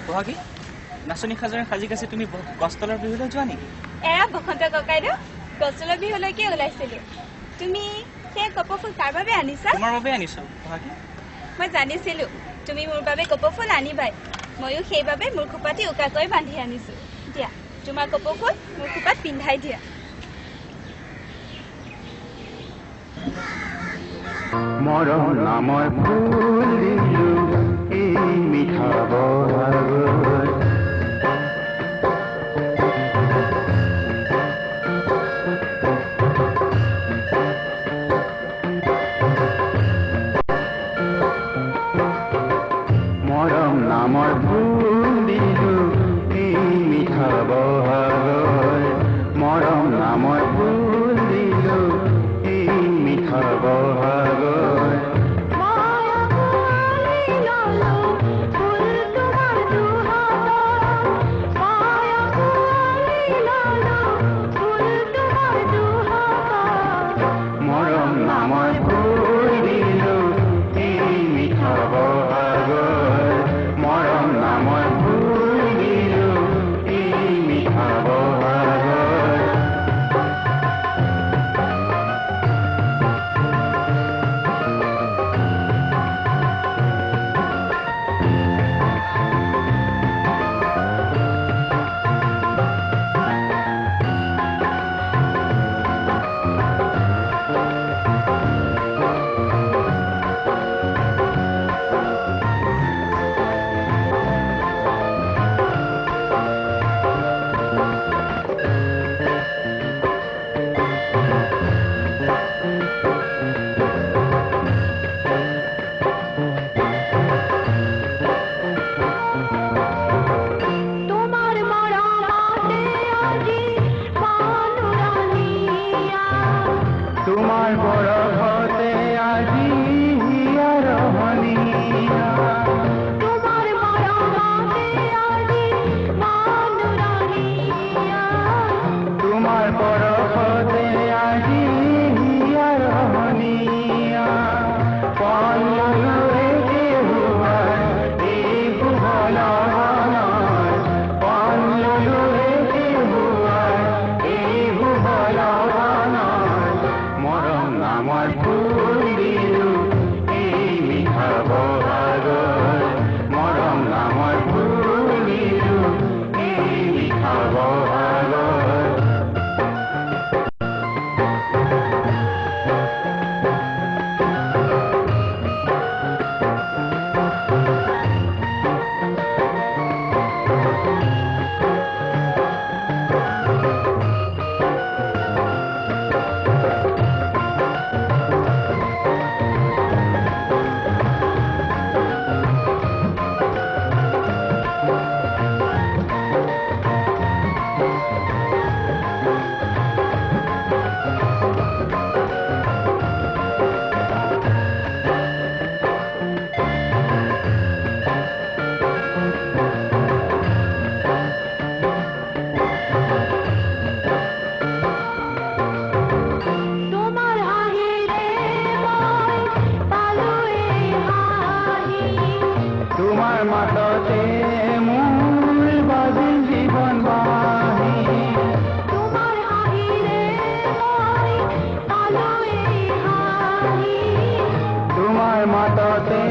বহাগী নাচনী সাজৰে সাজি কাছি তুমি গছতলৰ বিহুলৈ যোৱা নেকি? এয়া বসন্ত ককাইদেউ গছতলৰ বিহুলৈকে ওলাইছিলো। তুমি সেই কপৌ ফুল কাৰ বাবে আনিছা? তোমাৰ বাবে আনিছো বহাগী। মই জানিছিলো তুমি মোৰ বাবে কপৌ ফুল আনিবাই। ময়ো সেইবাবে মোৰ খোপাটি উকাকৈ বান্ধি আনিছো। দিয়া তোমাৰ কপৌ ফুল মোৰ খোপাত পিন্ধাই দিয়া। মৰম নামৰ ফুল দিলো এই মিঠা বহাগত মৰম নামৰ ফুল দিলো এই মিঠা বহাগত মৰম নামৰ ফুল দিলো এই মিঠা বহাগত মৰম নামৰ ফুল দিলো এই মিঠা বহাগত মৰম নামৰ ফুল দিলো এই মিঠা বহাগত তোমাৰ বৰফতে আজি হিয়াৰ মনিয়া তোমাৰ বৰফতে আজি মানুৰানিয়া তোমাৰ বৰফতে আজি হিয়াৰ মনিয়া পল্লৱে কেহুৱাৰ এই ভুৱনৰ পল্লৱে কেহুৱাৰ এই ভুৱনৰ মৰম নামৰ ফুল দিলো এই মিঠা বহাগত মৰম নামৰ ফুল দিলো এই মিঠা বহাগত তোমাৰ মাততে মোৰ বাজিল জীৱন বাহি তোমাৰ হাঁহিৰে মই পালো এই হাঁহি তোমাৰ মাততে